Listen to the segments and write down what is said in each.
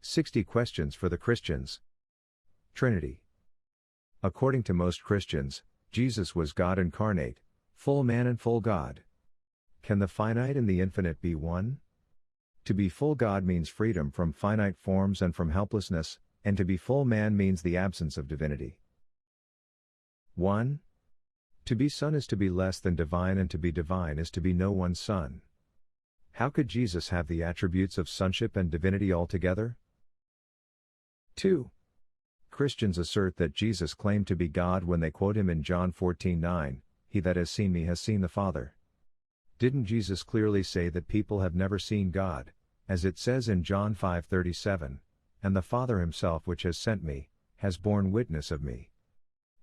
60 questions for the Christians. Trinity. According to most Christians, Jesus was God incarnate, full man and full God. Can the finite and the infinite be one? To be full God means freedom from finite forms and from helplessness, and to be full man means the absence of divinity. 1. To be son is to be less than divine, and to be divine is to be no one's son. How could Jesus have the attributes of sonship and divinity altogether? 2. Christians assert that Jesus claimed to be God when they quote him in John 14:9, "He that has seen me has seen the Father." Didn't Jesus clearly say that people have never seen God, as it says in John 5:37, "And the Father himself which has sent me, has borne witness of me"?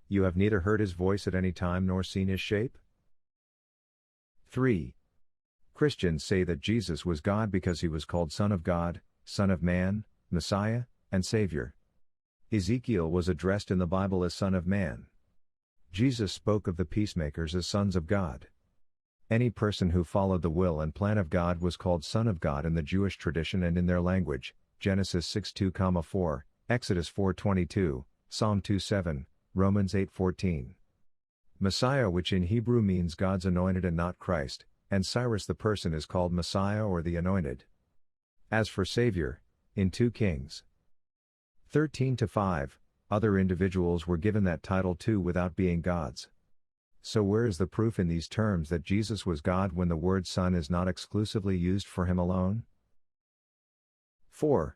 You have neither heard his voice at any time nor seen his shape? 3. Christians say that Jesus was God because he was called Son of God, Son of Man, Messiah, and Savior. Ezekiel was addressed in the Bible as Son of Man. Jesus spoke of the peacemakers as sons of God. Any person who followed the will and plan of God was called Son of God in the Jewish tradition and in their language, Genesis 6:2-4, Exodus 4:22, Psalm 2:7, Romans 8:14. Messiah, which in Hebrew means God's anointed and not Christ, and Cyrus the person is called Messiah or the Anointed. As for Savior, in 2 Kings 13-5, other individuals were given that title too without being gods. So where is the proof in these terms that Jesus was God when the word Son is not exclusively used for him alone? 4.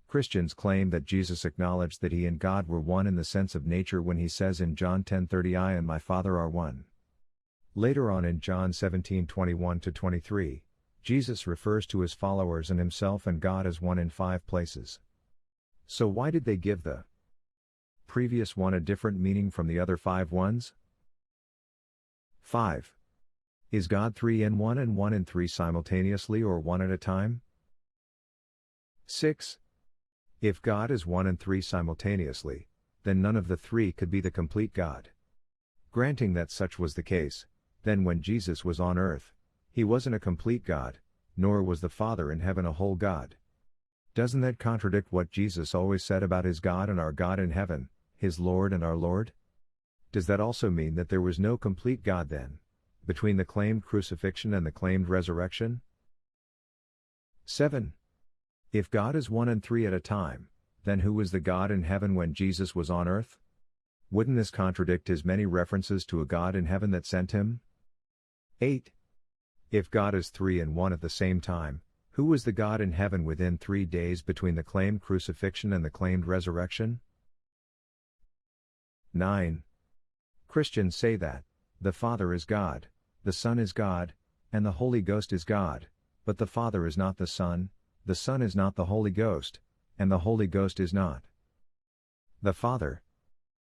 Christians claim that Jesus acknowledged that he and God were one in the sense of nature when he says in John 10:30, "I and my Father are one." Later on in John 17:21-23, Jesus refers to his followers and himself and God as one in 5 places. So why did they give the previous one a different meaning from the other 5 ones? 5. Is God 3 in 1 and 1 in 3 simultaneously or one at a time? 6. If God is 1 and 3 simultaneously, then none of the 3 could be the complete God. Granting that such was the case, then when Jesus was on earth, he wasn't a complete God, nor was the Father in heaven a whole God. Doesn't that contradict what Jesus always said about his God and our God in heaven, his Lord and our Lord? Does that also mean that there was no complete God then, between the claimed crucifixion and the claimed resurrection? 7. If God is 1 and 3 at a time, then who was the God in heaven when Jesus was on earth? Wouldn't this contradict his many references to a God in heaven that sent him? 8. If God is 3 and 1 at the same time, who was the God in heaven within 3 days between the claimed crucifixion and the claimed resurrection? 9. Christians say that the Father is God, the Son is God, and the Holy Ghost is God, but the Father is not the Son is not the Holy Ghost, and the Holy Ghost is not the Father.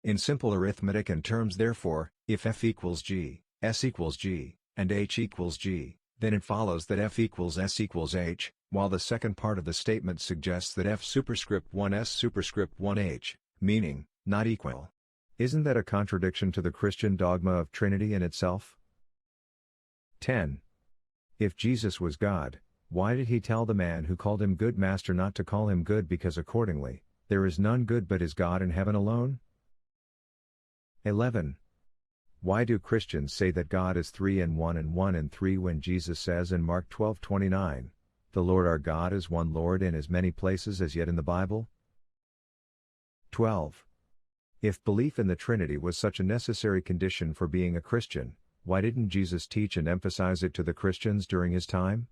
In simple arithmetic and terms, therefore, if F equals G, S equals G, and H equals G, then it follows that F equals S equals H, while the second part of the statement suggests that F superscript 1 S superscript 1 H, meaning, not equal. Isn't that a contradiction to the Christian dogma of Trinity in itself? 10. If Jesus was God, why did he tell the man who called him good master not to call him good, because accordingly, there is none good but his God in heaven alone? 11. Why do Christians say that God is 3 in 1 and 1 in 3 when Jesus says in Mark 12:29, "The Lord our God is one Lord," in as many places as yet in the Bible? 12. If belief in the Trinity was such a necessary condition for being a Christian, why didn't Jesus teach and emphasize it to the Christians during his time?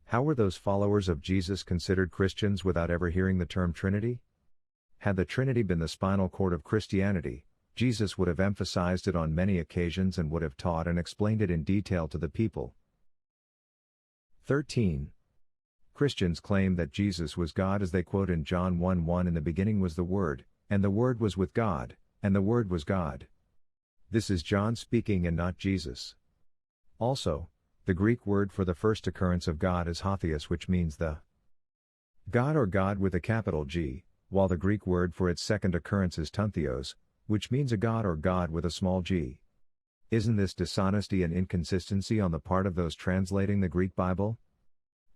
How were those followers of Jesus considered Christians without ever hearing the term Trinity? Had the Trinity been the spinal cord of Christianity, Jesus would have emphasized it on many occasions and would have taught and explained it in detail to the people. 13. Christians claim that Jesus was God as they quote in John 1:1, "In the beginning was the Word, and the Word was with God, and the Word was God." This is John speaking and not Jesus. Also, the Greek word for the first occurrence of God is hotheos, which means the God or God with a capital G, while the Greek word for its second occurrence is tuntheos, which means a God or God with a small g. Isn't this dishonesty and inconsistency on the part of those translating the Greek Bible?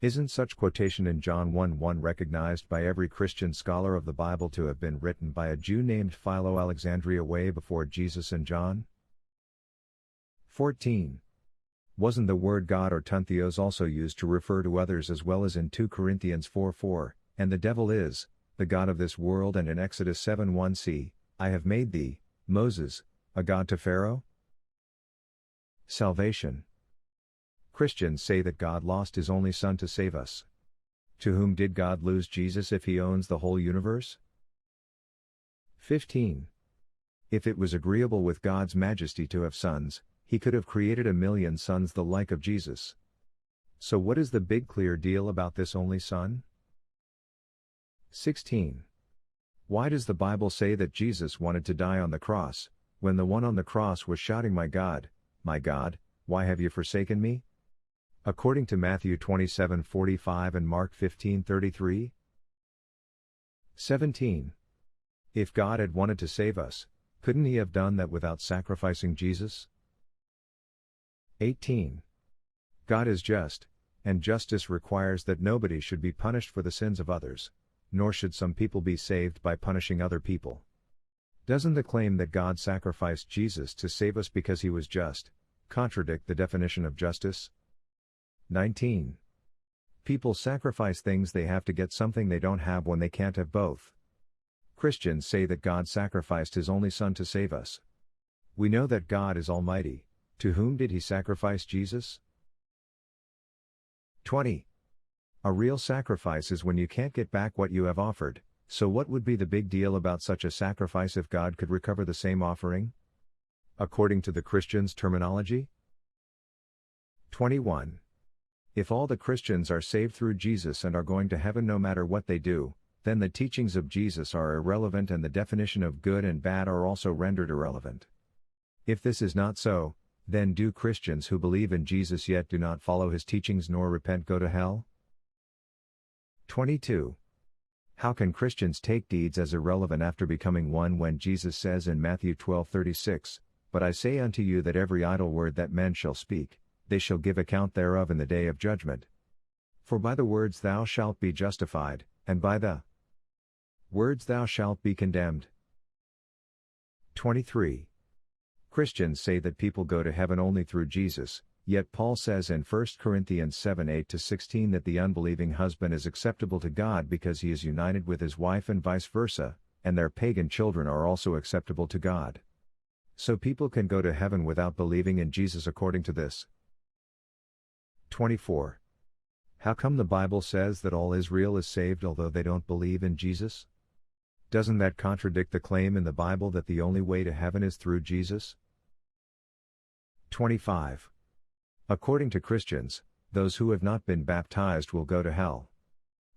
Isn't such quotation in John 1:1 recognized by every Christian scholar of the Bible to have been written by a Jew named Philo Alexandria way before Jesus and John? 14. Wasn't the word God or tuntheos also used to refer to others as well as in 2 Corinthians 4:4, and the devil is the god of this world, and in Exodus 7:1 see, I have made thee, Moses, a god to Pharaoh? Salvation. Christians say that God lost his only Son to save us. To whom did God lose Jesus if he owns the whole universe? 15. If it was agreeable with God's majesty to have sons, he could have created a million sons the like of Jesus. So what is the big clear deal about this only Son? 16. Why does the Bible say that Jesus wanted to die on the cross, when the one on the cross was shouting, my God, why have you forsaken me? According to Matthew 27:45 and Mark 15:33. 17. If God had wanted to save us, couldn't he have done that without sacrificing Jesus? 18. God is just, and justice requires that nobody should be punished for the sins of others, nor should some people be saved by punishing other people. Doesn't the claim that God sacrificed Jesus to save us because he was just contradict the definition of justice? 19. People sacrifice things they have to get something they don't have when they can't have both. Christians say that God sacrificed his only Son to save us. We know that God is almighty. To whom did he sacrifice Jesus? 20. A real sacrifice is when you can't get back what you have offered, so what would be the big deal about such a sacrifice if God could recover the same offering? According to the Christian's terminology? 21. If all the Christians are saved through Jesus and are going to heaven no matter what they do, then the teachings of Jesus are irrelevant and the definition of good and bad are also rendered irrelevant. If this is not so, then do Christians who believe in Jesus yet do not follow his teachings nor repent go to hell? 22. How can Christians take deeds as irrelevant after becoming one when Jesus says in Matthew 12:36, But I say unto you that every idle word that men shall speak, they shall give account thereof in the day of judgment. For by the words thou shalt be justified, and by the words thou shalt be condemned. 23. Christians say that people go to heaven only through Jesus, yet Paul says in 1 Corinthians 7:8-16 that the unbelieving husband is acceptable to God because he is united with his wife and vice versa, and their pagan children are also acceptable to God. So people can go to heaven without believing in Jesus according to this. 24. How come the Bible says that all Israel is saved although they don't believe in Jesus? Doesn't that contradict the claim in the Bible that the only way to heaven is through Jesus? 25. According to Christians, those who have not been baptized will go to hell.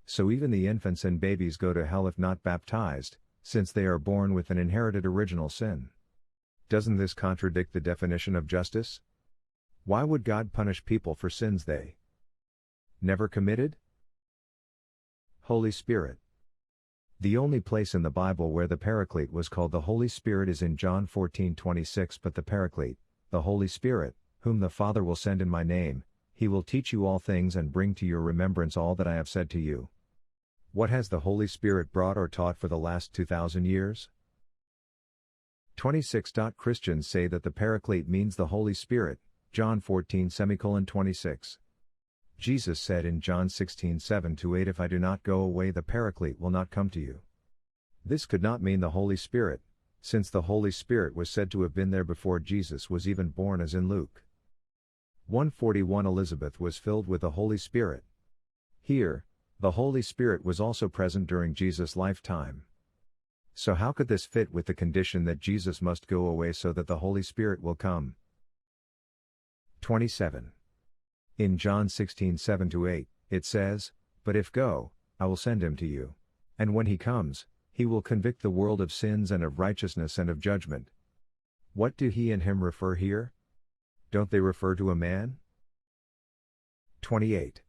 So even the infants and babies go to hell if not baptized, since they are born with an inherited original sin. Doesn't this contradict the definition of justice? Why would God punish people for sins they never committed? Holy Spirit. The only place in the Bible where the Paraclete was called the Holy Spirit is in John 14:26. But the Paraclete, the Holy Spirit, whom the Father will send in my name, he will teach you all things and bring to your remembrance all that I have said to you. What has the Holy Spirit brought or taught for the last 2,000 years? 26. Christians say that the Paraclete means the Holy Spirit, John 14:26. Jesus said in John 16:7-8, If I do not go away, the Paraclete will not come to you. This could not mean the Holy Spirit, since the Holy Spirit was said to have been there before Jesus was even born, as in Luke 1:41. Elizabeth was filled with the Holy Spirit. Here, the Holy Spirit was also present during Jesus' lifetime. So how could this fit with the condition that Jesus must go away so that the Holy Spirit will come? 27. In John 16:7-8, it says, But if go, I will send him to you. And when he comes, he will convict the world of sins and of righteousness and of judgment. What do he and him refer here? Don't they refer to a man? 28.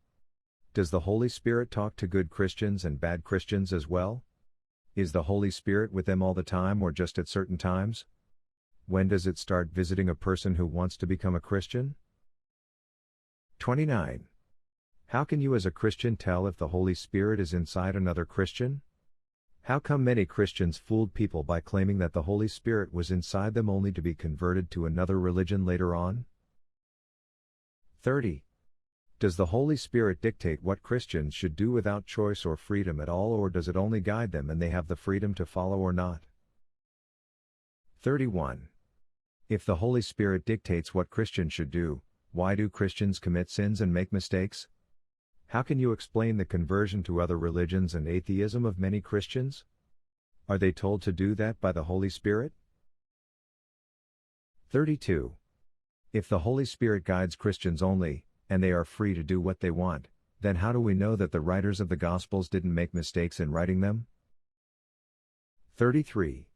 Does the Holy Spirit talk to good Christians and bad Christians as well? Is the Holy Spirit with them all the time or just at certain times? When does it start visiting a person who wants to become a Christian? 29. How can you as a Christian tell if the Holy Spirit is inside another Christian? How come many Christians fooled people by claiming that the Holy Spirit was inside them only to be converted to another religion later on? 30. Does the Holy Spirit dictate what Christians should do without choice or freedom at all, or does it only guide them and they have the freedom to follow or not? 31. If the Holy Spirit dictates what Christians should do, why do Christians commit sins and make mistakes? How can you explain the conversion to other religions and atheism of many Christians? Are they told to do that by the Holy Spirit? 32. If the Holy Spirit guides Christians only, and they are free to do what they want, then how do we know that the writers of the Gospels didn't make mistakes in writing them? 33.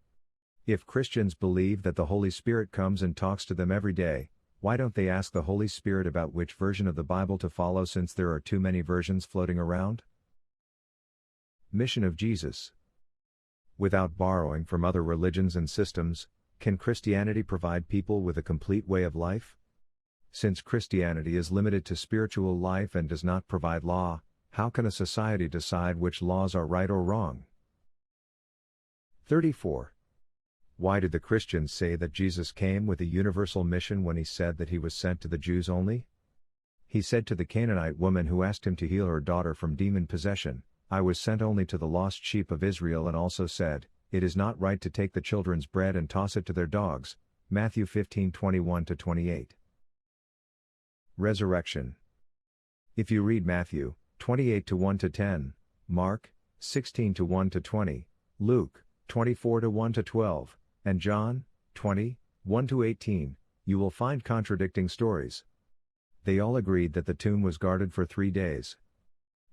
If Christians believe that the Holy Spirit comes and talks to them every day, why don't they ask the Holy Spirit about which version of the Bible to follow, since there are too many versions floating around? Mission of Jesus. Without borrowing from other religions and systems, can Christianity provide people with a complete way of life? Since Christianity is limited to spiritual life and does not provide law, how can a society decide which laws are right or wrong? 34. Why did the Christians say that Jesus came with a universal mission when he said that he was sent to the Jews only? He said to the Canaanite woman who asked him to heal her daughter from demon possession, "I was sent only to the lost sheep of Israel," and also said, "It is not right to take the children's bread and toss it to their dogs." Matthew 15:21-28. Resurrection. If you read Matthew 28:1-10, Mark 16:1-20, Luke 24:1-12, and John 20:1-18, you will find contradicting stories. They all agreed that the tomb was guarded for 3 days.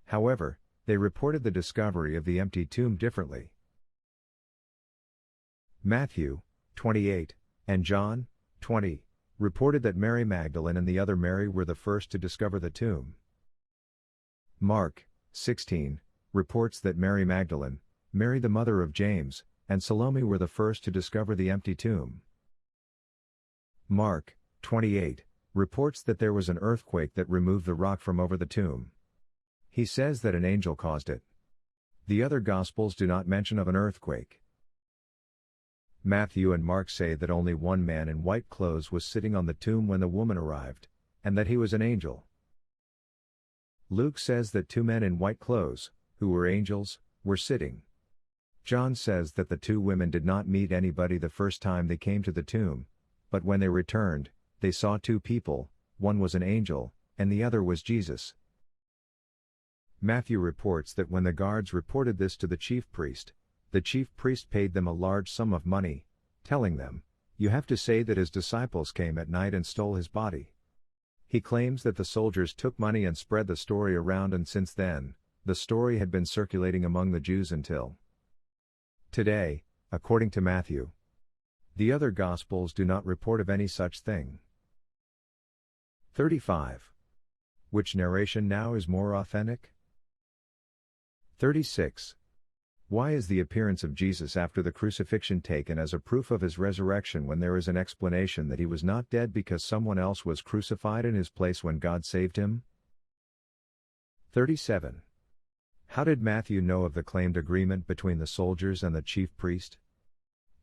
However, they reported the discovery of the empty tomb differently. Matthew 28 and John 20 reported that Mary Magdalene and the other Mary were the first to discover the tomb. Mark 16 reports that Mary Magdalene, Mary the mother of James, and Salome were the first to discover the empty tomb. Mark 28 reports that there was an earthquake that removed the rock from over the tomb. He says that an angel caused it. The other Gospels do not mention of an earthquake. Matthew and Mark say that only one man in white clothes was sitting on the tomb when the woman arrived, and that he was an angel. Luke says that 2 men in white clothes, who were angels, were sitting. John says that the 2 women did not meet anybody the first time they came to the tomb, but when they returned, they saw 2 people, one was an angel, and the other was Jesus. Matthew reports that when the guards reported this to the chief priest paid them a large sum of money, telling them, "You have to say that his disciples came at night and stole his body." He claims that the soldiers took money and spread the story around, and since then, the story had been circulating among the Jews until today, according to Matthew. The other Gospels do not report of any such thing. 35. Which narration now is more authentic? 36. Why is the appearance of Jesus after the crucifixion taken as a proof of his resurrection when there is an explanation that he was not dead because someone else was crucified in his place when God saved him? 37. How did Matthew know of the claimed agreement between the soldiers and the chief priest?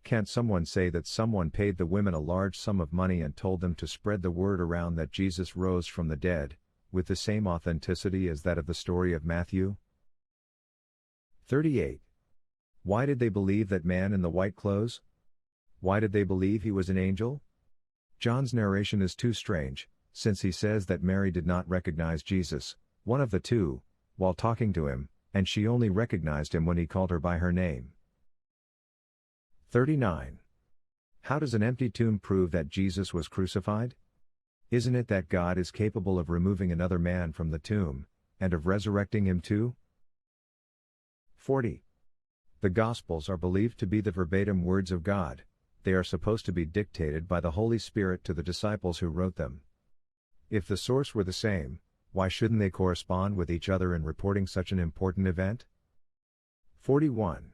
Can't someone say that someone paid the women a large sum of money and told them to spread the word around that Jesus rose from the dead, with the same authenticity as that of the story of Matthew? 38. Why did they believe that man in the white clothes? Why did they believe he was an angel? John's narration is too strange, since he says that Mary did not recognize Jesus, one of the 2, while talking to him, and she only recognized him when he called her by her name. 39. How does an empty tomb prove that Jesus was crucified? Isn't it that God is capable of removing another man from the tomb, and of resurrecting him too? 40. The Gospels are believed to be the verbatim words of God. They are supposed to be dictated by the Holy Spirit to the disciples who wrote them. If the source were the same, why shouldn't they correspond with each other in reporting such an important event? 41.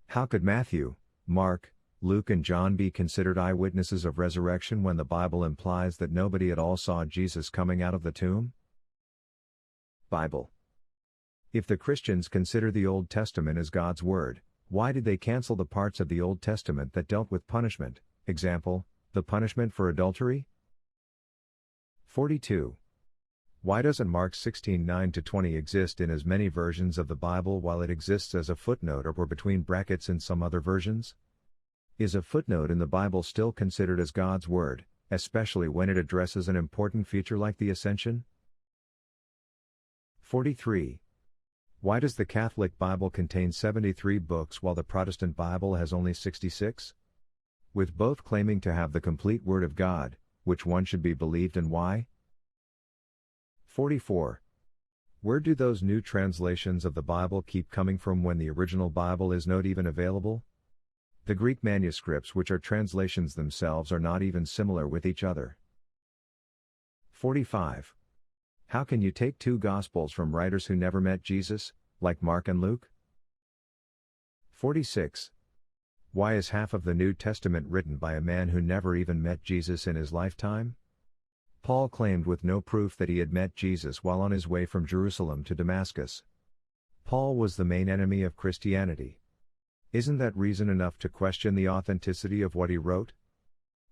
How could Matthew, Mark, Luke and John be considered eyewitnesses of resurrection when the Bible implies that nobody at all saw Jesus coming out of the tomb? Bible. If the Christians consider the Old Testament as God's Word, why did they cancel the parts of the Old Testament that dealt with punishment, example, the punishment for adultery? 42. Why doesn't Mark 16:9-20 exist in as many versions of the Bible while it exists as a footnote or between brackets in some other versions? Is a footnote in the Bible still considered as God's Word, especially when it addresses an important feature like the Ascension? 43. Why does the Catholic Bible contain 73 books while the Protestant Bible has only 66? With both claiming to have the complete Word of God, which one should be believed and why? 44. Where do those new translations of the Bible keep coming from when the original Bible is not even available? The Greek manuscripts, which are translations themselves, are not even similar with each other. 45. How can you take two Gospels from writers who never met Jesus, like Mark and Luke? 46. Why is half of the New Testament written by a man who never even met Jesus in his lifetime? Paul claimed with no proof that he had met Jesus while on his way from Jerusalem to Damascus. Paul was the main enemy of Christianity. Isn't that reason enough to question the authenticity of what he wrote?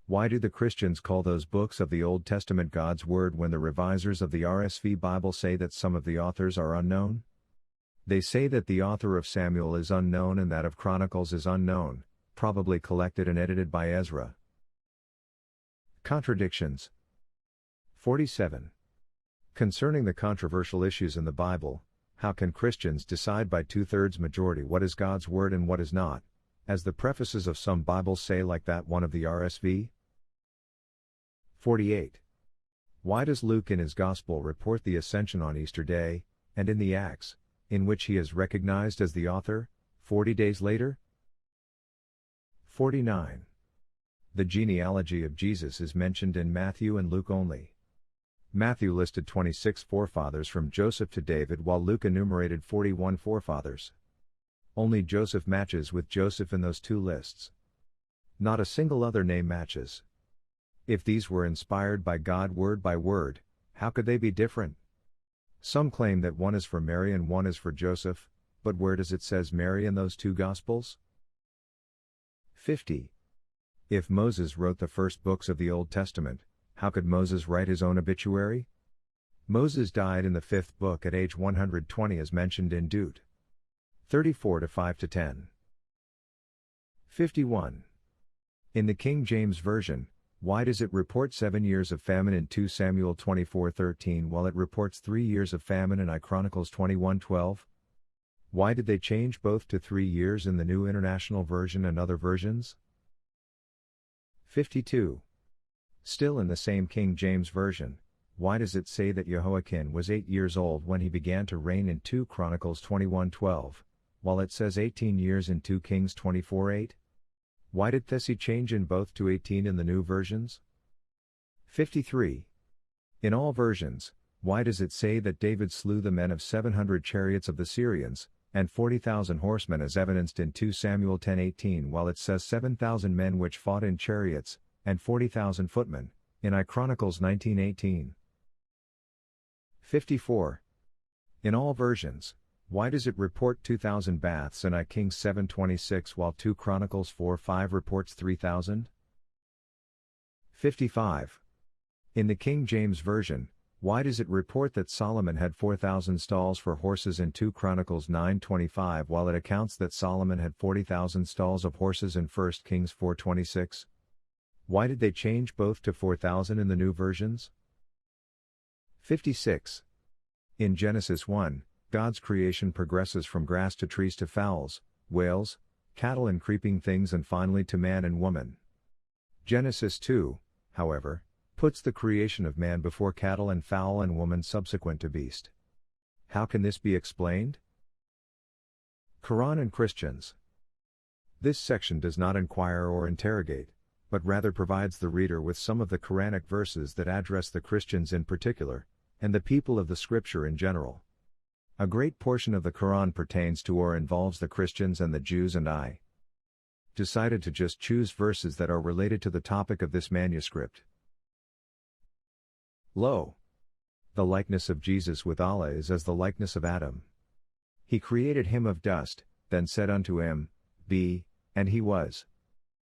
Why do the Christians call those books of the Old Testament God's Word when the revisers of the RSV Bible say that some of the authors are unknown? They say that the author of Samuel is unknown and that of Chronicles is unknown, probably collected and edited by Ezra. Contradictions. 47. Concerning the controversial issues in the Bible, how can Christians decide by two-thirds majority what is God's Word and what is not, as the prefaces of some Bibles say, like that one of the RSV? 48. Why does Luke in his Gospel report the Ascension on Easter Day, and in the Acts, in which he is recognized as the author, 40 days later? 49. The genealogy of Jesus is mentioned in Matthew and Luke only. Matthew listed 26 forefathers from Joseph to David while Luke enumerated 41 forefathers. Only Joseph matches with Joseph in those two lists. Not a single other name matches. If these were inspired by God word by word, how could they be different? Some claim that one is for Mary and one is for Joseph, but where does it says Mary in those two Gospels? 50. If Moses wrote the first books of the Old Testament, how could Moses write his own obituary? Moses died in the 5th book at age 120 as mentioned in Deut. 34 5-10. 51. In the King James Version, why does it report 7 years of famine in 2 Samuel 24:13 while it reports 3 years of famine in I Chronicles 21:12? Why did they change both to 3 years in the New International Version and other versions? 52. Still in the same King James Version, why does it say that Jehoiakim was 8 years old when he began to reign in 2 Chronicles 21:12, while it says 18 years in 2 Kings 24:8? Why did Thessi change in both to 18 in the new versions? 53. In all versions, why does it say that David slew the men of 700 chariots of the Syrians, and 40,000 horsemen as evidenced in 2 Samuel 10:18 while it says 7,000 men which fought in chariots, and 40,000 footmen, in I Chronicles 19:18? 54. In all versions, why does it report 2,000 baths in I Kings 7:26 while 2 Chronicles 4:5 reports 3,000? 55. In the King James Version, why does it report that Solomon had 4,000 stalls for horses in 2 Chronicles 9:25 while it accounts that Solomon had 40,000 stalls of horses in 1 Kings 4:26? Why did they change both to 4,000 in the new versions? 56. In Genesis 1, God's creation progresses from grass to trees to fowls, whales, cattle and creeping things and finally to man and woman. Genesis 2, however, puts the creation of man before cattle and fowl and woman subsequent to beast. How can this be explained? Quran and Christians. This section does not inquire or interrogate, but rather provides the reader with some of the Quranic verses that address the Christians in particular, and the people of the Scripture in general. A great portion of the Quran pertains to or involves the Christians and the Jews, and I decided to just choose verses that are related to the topic of this manuscript. Lo! The likeness of Jesus with Allah is as the likeness of Adam. He created him of dust, then said unto him, Be, and he was.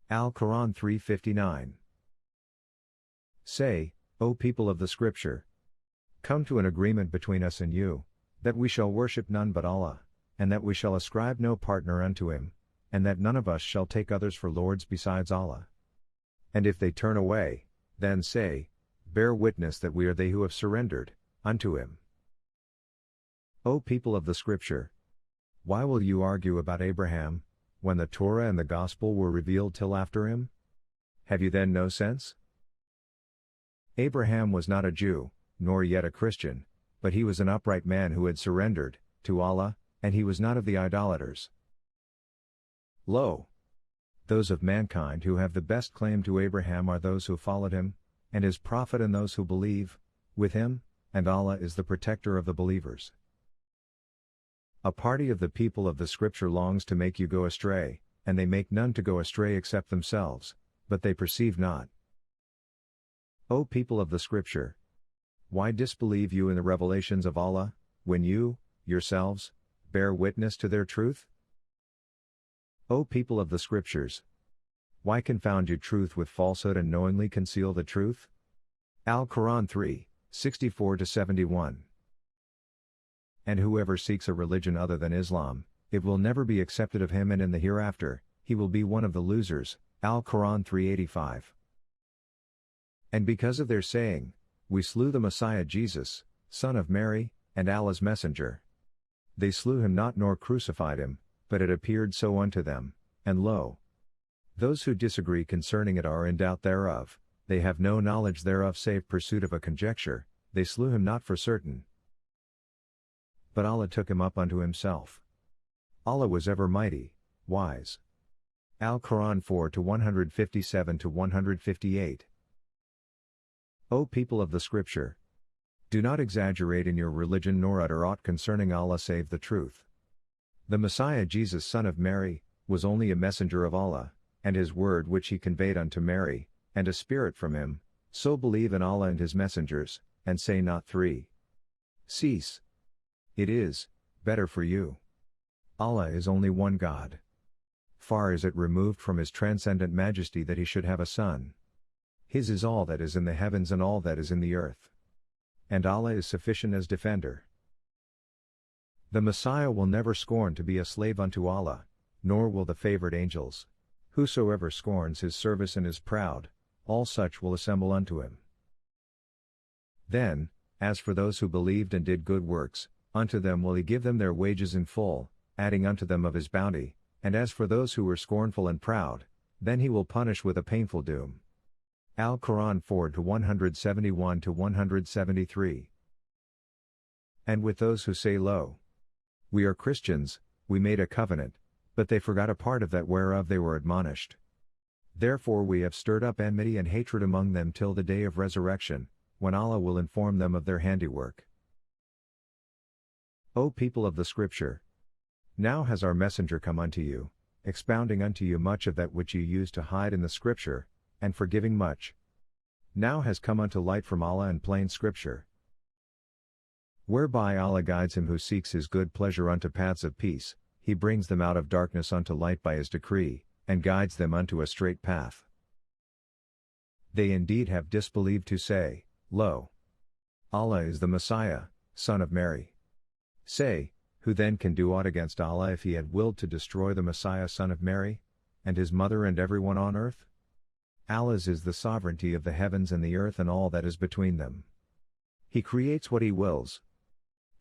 Al-Quran 3:59. Say, O people of the Scripture, come to an agreement between us and you, that we shall worship none but Allah, and that we shall ascribe no partner unto him, and that none of us shall take others for lords besides Allah. And if they turn away, then say, Bear witness that we are they who have surrendered unto him. O people of the Scripture, why will you argue about Abraham, when the Torah and the Gospel were revealed till after him? Have you then no sense? Abraham was not a Jew, nor yet a Christian, but he was an upright man who had surrendered to Allah, and he was not of the idolaters. Lo! Those of mankind who have the best claim to Abraham are those who followed him, and his prophet and those who believe with him, and Allah is the protector of the believers. A party of the people of the Scripture longs to make you go astray, and they make none to go astray except themselves, but they perceive not. O people of the Scripture, why disbelieve you in the revelations of Allah, when you, yourselves, bear witness to their truth? O people of the Scriptures, why confound you truth with falsehood and knowingly conceal the truth? Al-Quran 3:64-71. And whoever seeks a religion other than Islam, it will never be accepted of him, and in the hereafter, he will be one of the losers. Al-Quran 3:85. And because of their saying, We slew the Messiah Jesus, son of Mary, and Allah's messenger. They slew him not nor crucified him, but it appeared so unto them, and lo! Those who disagree concerning it are in doubt thereof, they have no knowledge thereof save pursuit of a conjecture, they slew him not for certain. But Allah took him up unto himself. Allah was ever mighty, wise. Al-Quran 4:157-158. O people of the Scripture! Do not exaggerate in your religion nor utter aught concerning Allah save the truth. The Messiah Jesus son of Mary, was only a messenger of Allah, and his word which he conveyed unto Mary, and a spirit from him, so believe in Allah and his messengers, and say not 3. Cease. It is better for you. Allah is only one God. Far is it removed from his transcendent majesty that he should have a son. His is all that is in the heavens and all that is in the earth. And Allah is sufficient as defender. The Messiah will never scorn to be a slave unto Allah, nor will the favored angels. Whosoever scorns his service and is proud, all such will assemble unto him. Then, as for those who believed and did good works, unto them will he give them their wages in full, adding unto them of his bounty, and as for those who were scornful and proud, then he will punish with a painful doom. Al-Quran 4:171-173. And with those who say, Lo! We are Christians, we made a covenant, but they forgot a part of that whereof they were admonished. Therefore we have stirred up enmity and hatred among them till the day of resurrection, when Allah will inform them of their handiwork. O people of the Scripture! Now has our messenger come unto you, expounding unto you much of that which you used to hide in the Scripture, and forgiving much. Now has come unto light from Allah and plain Scripture, whereby Allah guides him who seeks his good pleasure unto paths of peace, he brings them out of darkness unto light by his decree, and guides them unto a straight path. They indeed have disbelieved who say, Lo! Allah is the Messiah, son of Mary. Say, who then can do aught against Allah if he had willed to destroy the Messiah son of Mary, and his mother and everyone on earth? Allah's is the sovereignty of the heavens and the earth and all that is between them. He creates what he wills.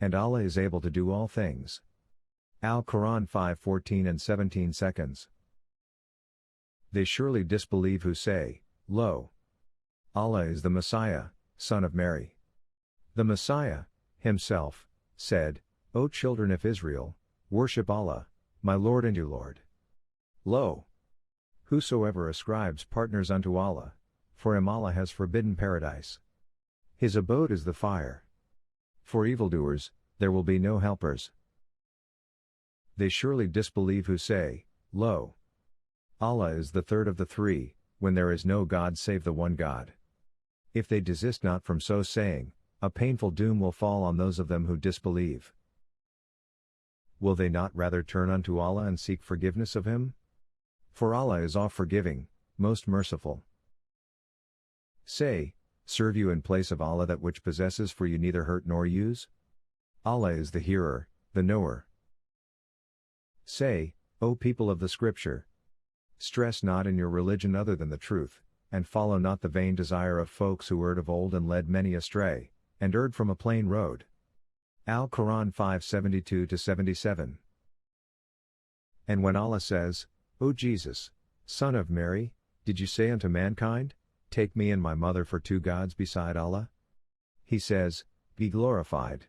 And Allah is able to do all things. Al-Quran 5:14-17. They surely disbelieve who say, Lo! Allah is the Messiah, son of Mary. The Messiah, himself, said, O children of Israel, worship Allah, my Lord and your Lord. Lo! Whosoever ascribes partners unto Allah, for him Allah has forbidden paradise. His abode is the fire. For evildoers, there will be no helpers. They surely disbelieve who say, Lo! Allah is the third of the three, when there is no God save the one God. If they desist not from so saying, A painful doom will fall on those of them who disbelieve. Will they not rather turn unto Allah and seek forgiveness of Him? For Allah is oft-forgiving, most merciful. Say, serve you in place of Allah that which possesses for you neither hurt nor use? Allah is the hearer, the knower. Say, O people of the Scripture, stress not in your religion other than the truth, and follow not the vain desire of folks who erred of old and led many astray, and erred from a plain road. Al-Quran 5:72-77. And when Allah says, O Jesus, Son of Mary, did you say unto mankind, take me and my mother for two gods beside Allah? He says, be glorified.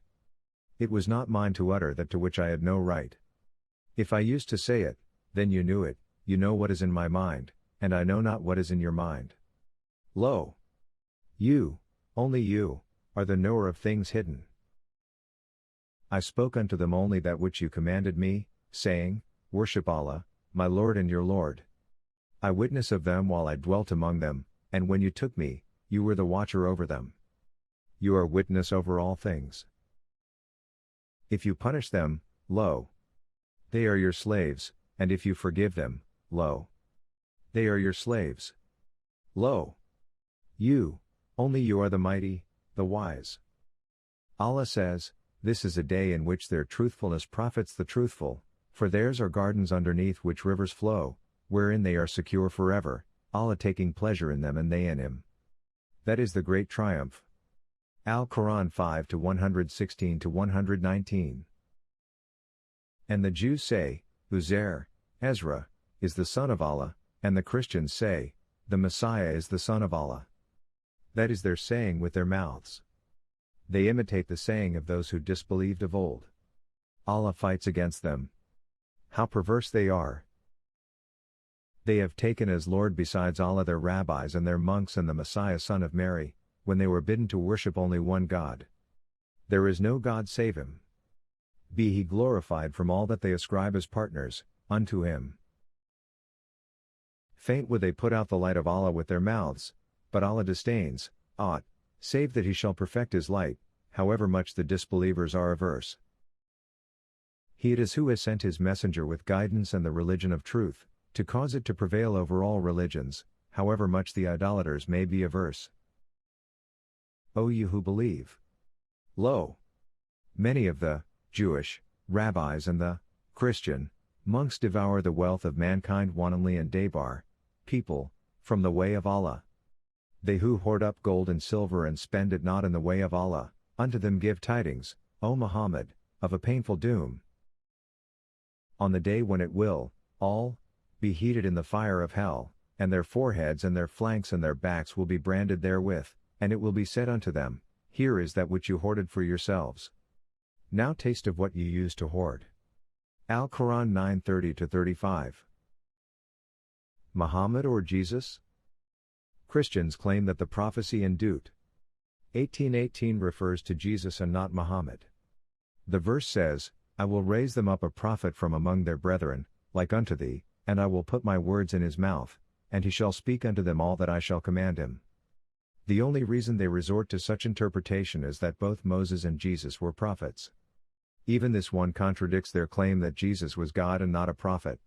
It was not mine to utter that to which I had no right. If I used to say it, then you knew it, you know what is in my mind, and I know not what is in your mind. Lo! You, only you, are the knower of things hidden. I spoke unto them only that which you commanded me, saying, worship Allah, my Lord and your Lord. I witness of them while I dwelt among them, and when you took me, you were the watcher over them. You are witness over all things. If you punish them, lo! They are your slaves, and if you forgive them, lo! They are your slaves. Lo! You, only you are the mighty, the wise. Allah says, this is a day in which their truthfulness profits the truthful, for theirs are gardens underneath which rivers flow, wherein they are secure forever, Allah taking pleasure in them and they in Him. That is the great triumph. Al-Quran 5:116-119. And the Jews say, Uzair, Ezra, is the son of Allah, and the Christians say, the Messiah is the son of Allah. That is their saying with their mouths. They imitate the saying of those who disbelieved of old. Allah fights against them. How perverse they are. They have taken as Lord besides Allah their rabbis and their monks and the Messiah son of Mary, when they were bidden to worship only one God. There is no God save Him. Be He glorified from all that they ascribe as partners, unto Him. Faint would they put out the light of Allah with their mouths, but Allah disdains aught, save that He shall perfect His light, however much the disbelievers are averse. He it is who has sent His messenger with guidance and the religion of truth, to cause it to prevail over all religions, however much the idolaters may be averse. O you who believe! Lo! Many of the Jewish rabbis and the Christian monks devour the wealth of mankind wantonly and debar people from the way of Allah. They who hoard up gold and silver and spend it not in the way of Allah, unto them give tidings, O Muhammad, of a painful doom. On the day when it will, all, be heated in the fire of hell, and their foreheads and their flanks and their backs will be branded therewith, and it will be said unto them, here is that which you hoarded for yourselves. Now taste of what you used to hoard. Al-Quran 9:30-35. Muhammad or Jesus? Christians claim that the prophecy in Deut. 18:18 refers to Jesus and not Muhammad. The verse says, I will raise them up a prophet from among their brethren, like unto thee, and I will put my words in his mouth, and he shall speak unto them all that I shall command him. The only reason they resort to such interpretation is that both Moses and Jesus were prophets. Even this one contradicts their claim that Jesus was God and not a prophet.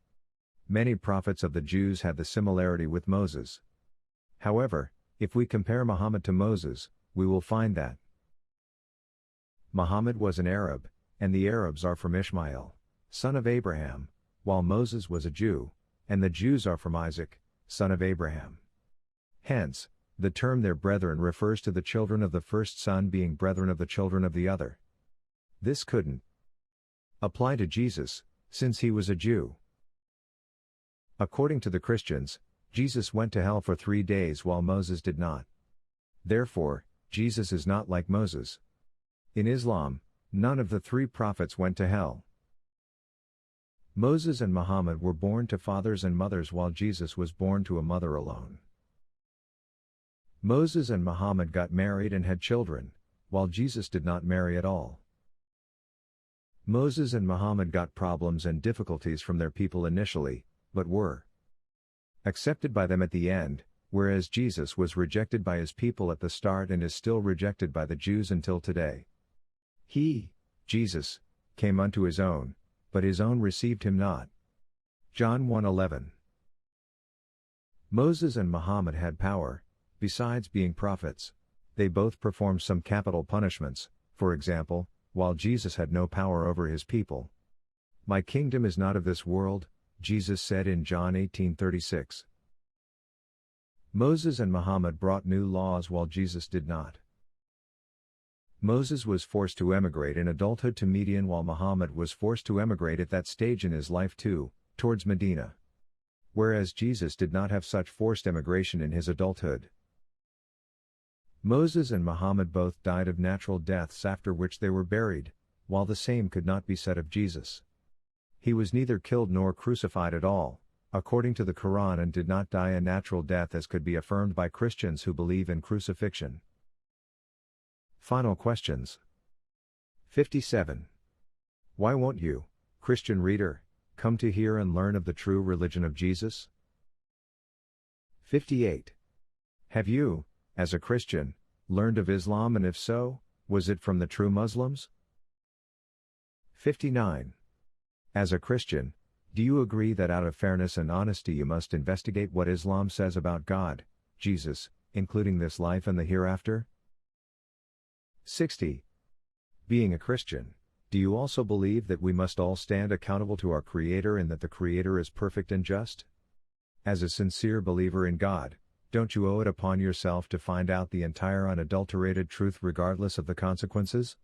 Many prophets of the Jews had the similarity with Moses. However, if we compare Muhammad to Moses, we will find that Muhammad was an Arab, and the Arabs are from Ishmael, son of Abraham, while Moses was a Jew, and the Jews are from Isaac, son of Abraham. Hence, the term their brethren refers to the children of the first son being brethren of the children of the other. This couldn't apply to Jesus, since he was a Jew. According to the Christians, Jesus went to hell for 3 days while Moses did not. Therefore, Jesus is not like Moses. In Islam, none of the 3 prophets went to hell. Moses and Muhammad were born to fathers and mothers while Jesus was born to a mother alone. Moses and Muhammad got married and had children, while Jesus did not marry at all. Moses and Muhammad got problems and difficulties from their people initially, but were accepted by them at the end, whereas Jesus was rejected by his people at the start and is still rejected by the Jews until today. He, Jesus, came unto his own, but his own received him not. John 1:11. Moses and Muhammad had power, besides being prophets. They both performed some capital punishments, for example, while Jesus had no power over his people. My kingdom is not of this world, Jesus said in John 18:36. Moses and Muhammad brought new laws while Jesus did not. Moses was forced to emigrate in adulthood to Midian while Muhammad was forced to emigrate at that stage in his life too, towards Medina. Whereas Jesus did not have such forced emigration in his adulthood. Moses and Muhammad both died of natural deaths after which they were buried, while the same could not be said of Jesus. He was neither killed nor crucified at all, according to the Quran, and did not die a natural death as could be affirmed by Christians who believe in crucifixion. Final questions. 57. Why won't you, Christian reader, come to hear and learn of the true religion of Jesus? 58. Have you, as a Christian, learned of Islam, and if so, was it from the true Muslims? 59. As a Christian, do you agree that out of fairness and honesty you must investigate what Islam says about God, Jesus, including this life and the hereafter? 60. Being a Christian, do you also believe that we must all stand accountable to our Creator and that the Creator is perfect and just? As a sincere believer in God, don't you owe it upon yourself to find out the entire unadulterated truth regardless of the consequences?